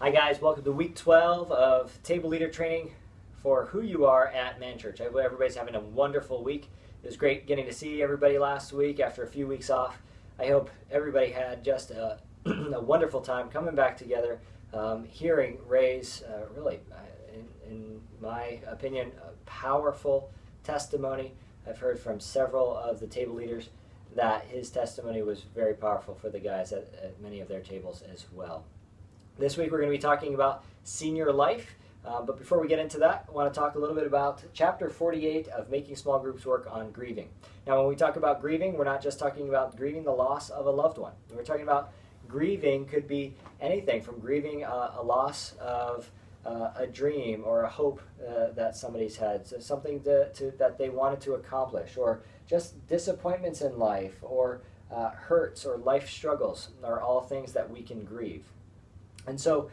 Hi guys, welcome to week 12 of Table Leader Training for Who You Are at Man Church. I hope everybody's having a wonderful week. It was great getting to see everybody last week after a few weeks off. I hope everybody had just a, a wonderful time coming back together, hearing Ray's in my opinion, a powerful testimony. I've heard from several of the table leaders that his testimony was very powerful for the guys at many of their tables as well. This week we're going to be talking about senior life, but before we get into that, I want to talk a little bit about Chapter 48 of Making Small Groups Work on Grieving. Now when we talk about grieving, we're not just talking about grieving the loss of a loved one. We're talking about grieving could be anything from grieving a loss of a dream or a hope that somebody's had, so something that they wanted to accomplish, or just disappointments in life, or hurts or life struggles are all things that we can grieve. And so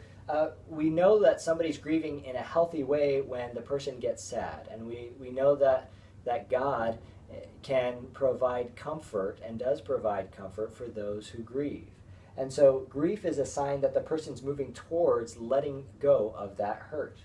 we know that somebody's grieving in a healthy way when the person gets sad. And we know that God can provide comfort and does provide comfort for those who grieve. And so grief is a sign that the person's moving towards letting go of that hurt.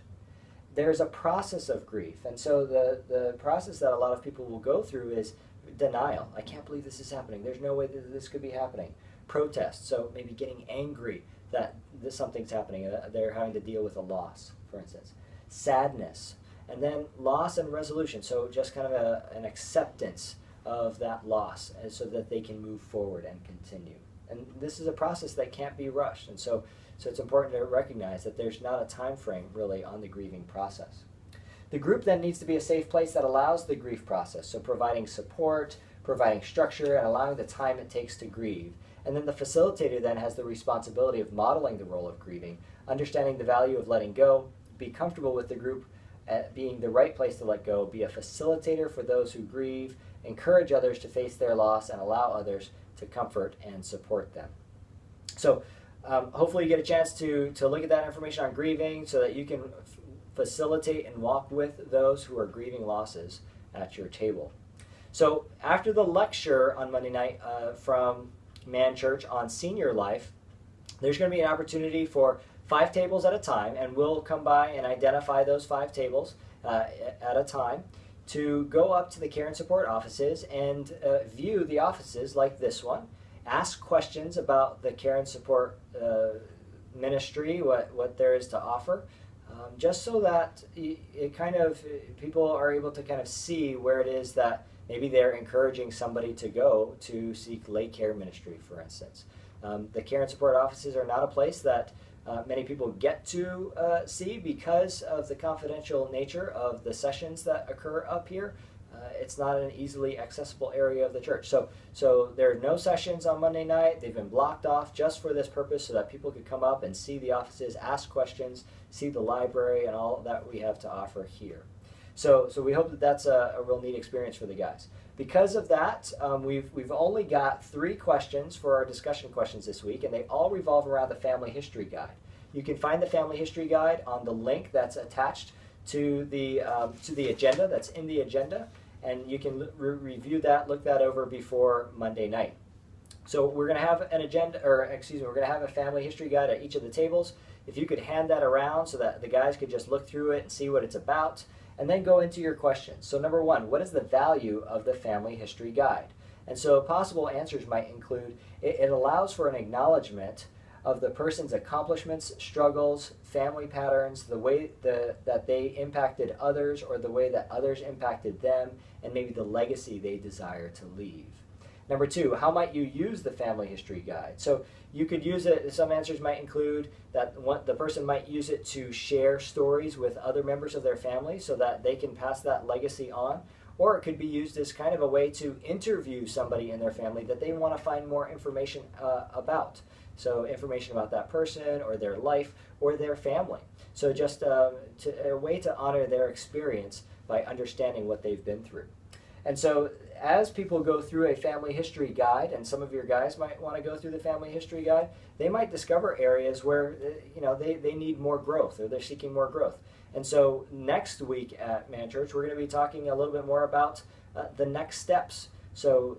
There's a process of grief. And so the process that a lot of people will go through is denial. I can't believe this is happening. There's no way that this could be happening. Protest. So maybe getting angry that something's happening. They're having to deal with a loss, for instance. Sadness. And then loss and resolution. So just kind of an acceptance of that loss so that they can move forward and continue. And this is a process that can't be rushed. And so it's important to recognize that there's not a time frame really on the grieving process. The group then needs to be a safe place that allows the grief process. So providing support, providing structure, and allowing the time it takes to grieve. And then the facilitator then has the responsibility of modeling the role of grieving, understanding the value of letting go, be comfortable with the group being the right place to let go, be a facilitator for those who grieve, encourage others to face their loss, and allow others to comfort and support them. So hopefully you get a chance to look at that information on grieving so that you can facilitate and walk with those who are grieving losses at your table. So after the lecture on Monday night from Man Church on senior life, there's going to be an opportunity for 5 tables at a time, and we'll come by and identify those 5 tables at a time to go up to the care and support offices and view the offices like this one, ask questions about the care and support ministry, what there is to offer, just so that people are able to kind of see where it is that maybe they're encouraging somebody to go to seek lay care ministry, for instance. The care and support offices are not a place that many people get to see because of the confidential nature of the sessions that occur up here. It's not an easily accessible area of the church. So there are no sessions on Monday night. They've been blocked off just for this purpose so that people could come up and see the offices, ask questions, see the library, and all that we have to offer here. So we hope that that's a real neat experience for the guys. Because of that, we've only got 3 questions for our discussion questions this week, and they all revolve around the Family History Guide. You can find the Family History Guide on the link that's attached to the agenda, that's in the agenda, and you can review that, look that over before Monday night. So we're going to have we're going to have a Family History Guide at each of the tables. If you could hand that around so that the guys could just look through it and see what it's about, and then go into your questions. So number 1, what is the value of the Family History Guide? And so possible answers might include, it allows for an acknowledgement of the person's accomplishments, struggles, family patterns, the way that they impacted others or the way that others impacted them, and maybe the legacy they desire to leave. Number 2, how might you use the Family History Guide? So you could use it, some answers might include that the person might use it to share stories with other members of their family so that they can pass that legacy on. Or it could be used as kind of a way to interview somebody in their family that they want to find more information about. So information about that person or their life or their family. So just a way to honor their experience by understanding what they've been through. And so as people go through a Family History Guide, and some of your guys might want to go through the Family History Guide, they might discover areas where they need more growth or they're seeking more growth. And so next week at Man Church, we're going to be talking a little bit more about the next steps. So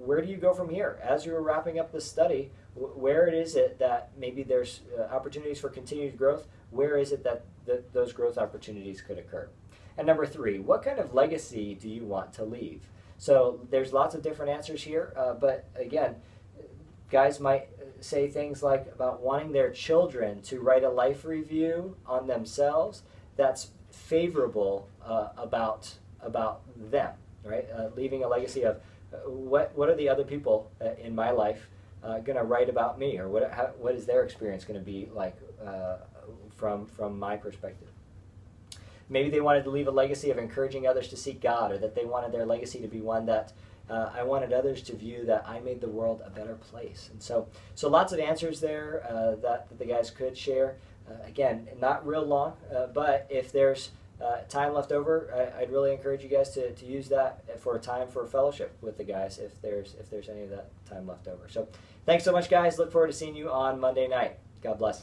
where do you go from here? As you're wrapping up the study, where it is it that maybe there's opportunities for continued growth? Where is it that those growth opportunities could occur? And number 3, what kind of legacy do you want to leave? So there's lots of different answers here, but again, guys might say things like about wanting their children to write a life review on themselves that's favorable about them, right? Leaving a legacy of what are the other people in my life going to write about me, or what is their experience going to be like from my perspective? Maybe they wanted to leave a legacy of encouraging others to seek God, or that they wanted their legacy to be one that I wanted others to view that I made the world a better place. And so lots of answers there that the guys could share. Again, not real long, but if there's time left over, I'd really encourage you guys to use that for a time for fellowship with the guys if there's any of that time left over. So thanks so much, guys. Look forward to seeing you on Monday night. God bless.